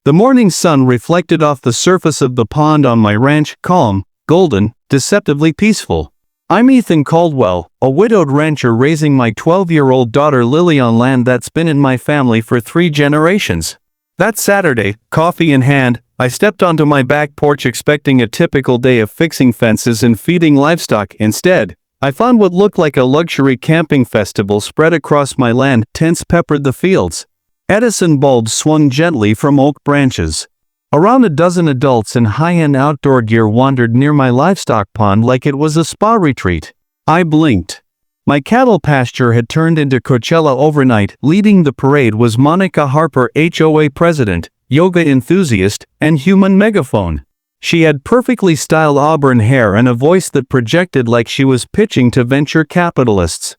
The morning sun reflected off the surface of the pond on my ranch, calm, golden, deceptively peaceful. I'm Ethan Caldwell, a widowed rancher raising my 12-year-old daughter Lily on land that's been in my family for 3 generations. That Saturday, coffee in hand, I stepped onto my back porch expecting a typical day of fixing fences and feeding livestock. Instead, I found what looked like a luxury camping festival spread across my land. Tents peppered the fields. Edison bulbs swung gently from oak branches. Around a dozen adults in high-end outdoor gear wandered near my livestock pond like it was a spa retreat. I blinked. My cattle pasture had turned into Coachella overnight. Leading the parade was Monica Harper, HOA president, yoga enthusiast, and human megaphone. She had perfectly styled auburn hair and a voice that projected like she was pitching to venture capitalists.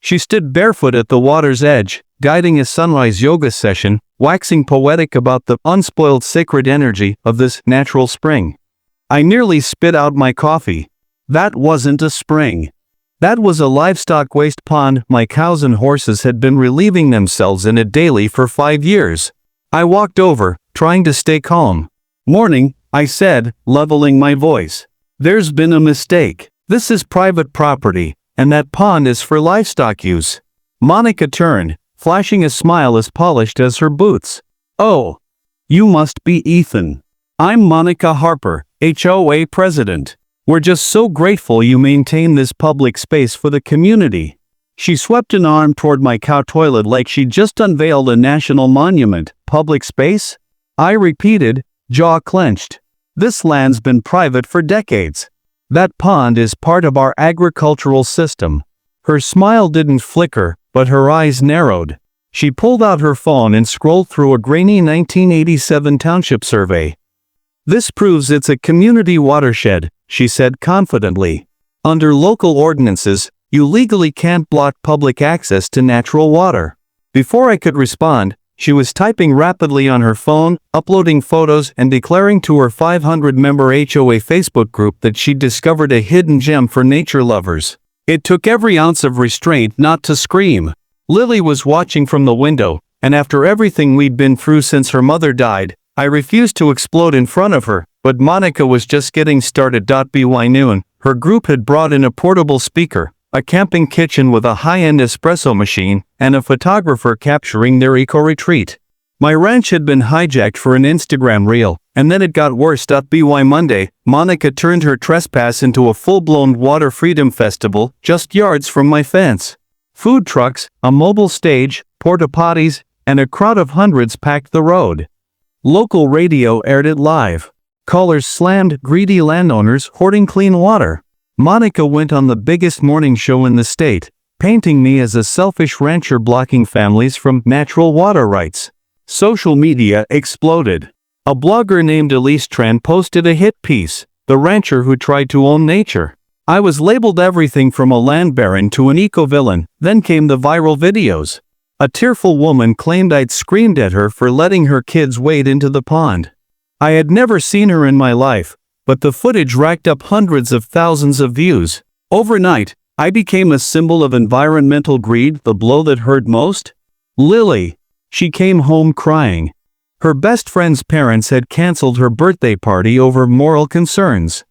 She stood barefoot at the water's edge, guiding a sunrise yoga session, waxing poetic about the unspoiled sacred energy of this natural spring. I nearly spit out my coffee. That wasn't a spring. That was a livestock waste pond. My cows and horses had been relieving themselves in it daily for 5 years. I walked over, trying to stay calm. "Morning," I said, leveling my voice. "There's been a mistake. This is private property, and that pond is for livestock use." Monica turned, flashing a smile as polished as her boots. "Oh, you must be Ethan. I'm Monica Harper, HOA president. We're just so grateful you maintain this public space for the community." She swept an arm toward my cow toilet like she'd just unveiled a national monument. "Public space?" I repeated, jaw clenched. "This land's been private for decades. That pond is part of our agricultural system." Her smile didn't flicker, but her eyes narrowed. She pulled out her phone and scrolled through a grainy 1987 township survey. "This proves it's a community watershed," she said confidently. "Under local ordinances, you legally can't block public access to natural water." Before I could respond, she was typing rapidly on her phone, uploading photos, and declaring to her 500-member HOA Facebook group that she'd discovered a hidden gem for nature lovers. It took every ounce of restraint not to scream. Lily was watching from the window, and after everything we'd been through since her mother died, I refused to explode in front of her, but Monica was just getting started. By noon, her group had brought in a portable speaker, a camping kitchen with a high-end espresso machine, and a photographer capturing their eco-retreat. My ranch had been hijacked for an Instagram reel, and then it got worse. By Monday, Monica turned her trespass into a full-blown water freedom festival just yards from my fence. Food trucks, a mobile stage, porta potties, and a crowd of hundreds packed the road. Local radio aired it live. Callers slammed greedy landowners hoarding clean water. Monica went on the biggest morning show in the state, painting me as a selfish rancher blocking families from natural water rights. Social media exploded. A blogger named Elise Tran posted a hit piece, "The Rancher Who Tried to Own Nature." I was labeled everything from a land baron to an eco-villain. Then came the viral videos. A tearful woman claimed I'd screamed at her for letting her kids wade into the pond. I had never seen her in my life, but the footage racked up hundreds of thousands of views. Overnight, I became a symbol of environmental greed. The blow that hurt most? Lily. She came home crying. Her best friend's parents had canceled her birthday party over moral concerns.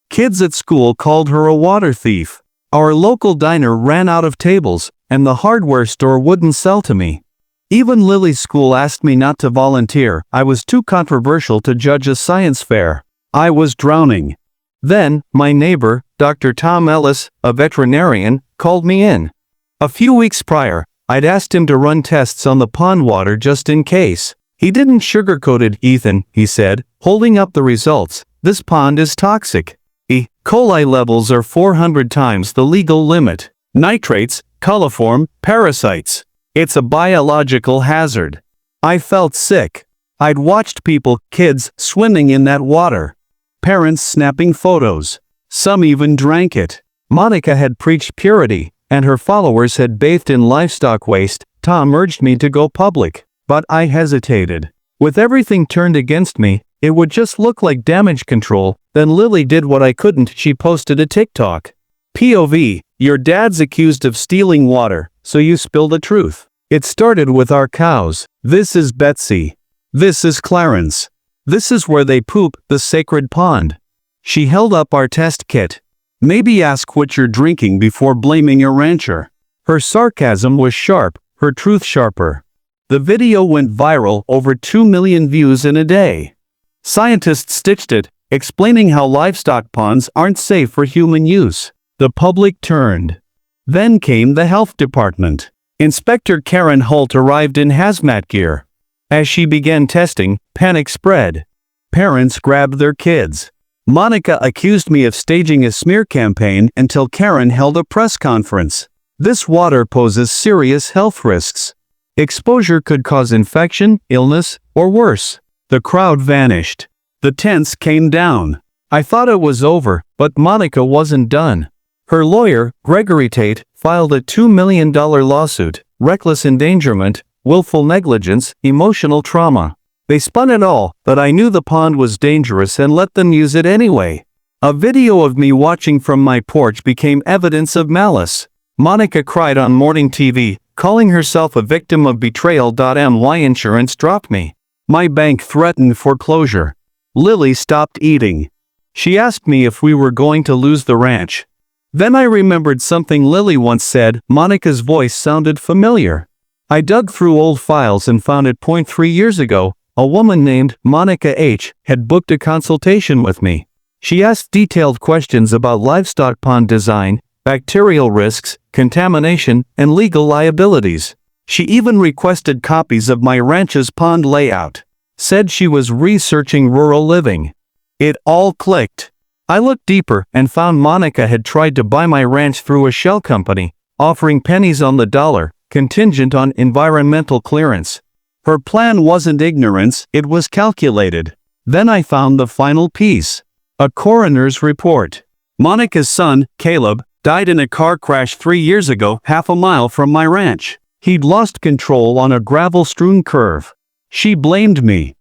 Kids at school called her a water thief. Our local diner ran out of tables, and the hardware store wouldn't sell to me. Even Lily's school asked me not to volunteer. I was too controversial to judge a science fair. I was drowning. Then, my neighbor, Dr. Tom Ellis, a veterinarian, called me in. A few weeks prior, I'd asked him to run tests on the pond water just in case. He didn't sugarcoat it. "Ethan," he said, holding up the results, "this pond is toxic. E. coli levels are 400 times the legal limit. Nitrates, coliform, parasites. It's a biological hazard." I felt sick. I'd watched people, kids, swimming in that water. Parents snapping photos. Some even drank it. Monica had preached purity, and her followers had bathed in livestock waste. Tom urged me to go public, but I hesitated. With everything turned against me, it would just look like damage control. Then Lily did what I couldn't. She posted a TikTok. "POV, your dad's accused of stealing water, so you spill the truth. It started with our cows. This is Betsy. This is Clarence. This is where they poop, the sacred pond. She held up our test kit. Maybe ask what you're drinking before blaming your rancher. Her sarcasm was sharp, her truth sharper. The video went viral, over 2 million views in a day. Scientists stitched it, explaining how livestock ponds aren't safe for human use. The public turned. Then came the health department. Inspector Karen Holt arrived in hazmat gear. As she began testing, panic spread. Parents grabbed their kids. Monica accused me of staging a smear campaign until Karen held a press conference. This water poses serious health risks. Exposure could cause infection, illness, or worse. The crowd vanished. The tents came down. I thought it was over, but Monica wasn't done. Her lawyer, Gregory Tate, filed a $2 million lawsuit, reckless endangerment, willful negligence, emotional trauma. They spun it all, but I knew the pond was dangerous and let them use it anyway. A video of me watching from my porch became evidence of malice. Monica cried on morning TV, calling herself a victim of betrayal. My insurance dropped me. My bank threatened foreclosure. Lily stopped eating. She asked me if we were going to lose the ranch. Then I remembered something Lily once said. Monica's voice sounded familiar. I dug through old files and found it. 3 years ago, a woman named Monica H. had booked a consultation with me. She asked detailed questions about livestock pond design, bacterial risks, contamination, and legal liabilities. She even requested copies of my ranch's pond layout. Said she was researching rural living. It all clicked. I looked deeper and found Monica had tried to buy my ranch through a shell company, offering pennies on the dollar, contingent on environmental clearance. Her plan wasn't ignorance, it was calculated. Then I found the final piece. A coroner's report. Monica's son, Caleb, died in a car crash 3 years ago, half a mile from my ranch. He'd lost control on a gravel-strewn curve. She blamed me.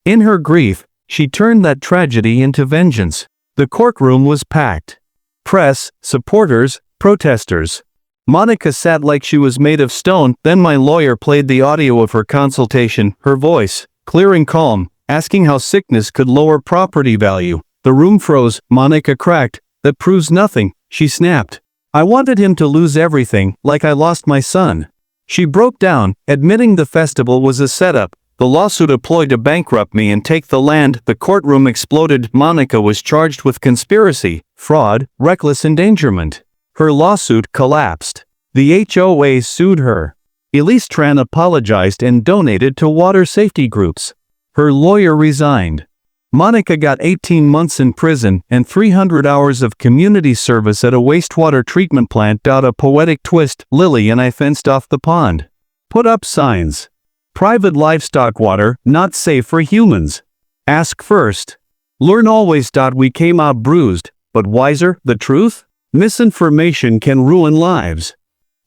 In her grief, she turned that tragedy into vengeance. The courtroom was packed. Press, supporters, protesters. Monica sat like she was made of stone. Then my lawyer played the audio of her consultation, her voice, clear and calm, asking how sickness could lower property value. The room froze. Monica cracked. That proves nothing, she snapped. I wanted him to lose everything, like I lost my son. She broke down, admitting the festival was a setup. The lawsuit employed to bankrupt me and take the land. The courtroom exploded. Monica was charged with conspiracy, fraud, reckless endangerment. Her lawsuit collapsed. The HOA sued her. Elise Tran apologized and donated to water safety groups. Her lawyer resigned. Monica got 18 months in prison and 300 hours of community service at a wastewater treatment plant. A poetic twist. Lily and I fenced off the pond. Put up signs. Private livestock water, not safe for humans. Ask first. Learn always. We came out bruised, but wiser. The truth? Misinformation can ruin lives.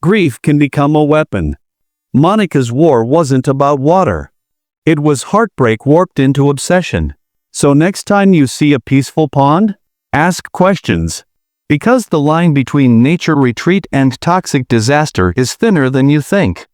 Grief can become a weapon. Monica's war wasn't about water. It was heartbreak warped into obsession. So next time you see a peaceful pond, ask questions. Because the line between nature retreat and toxic disaster is thinner than you think.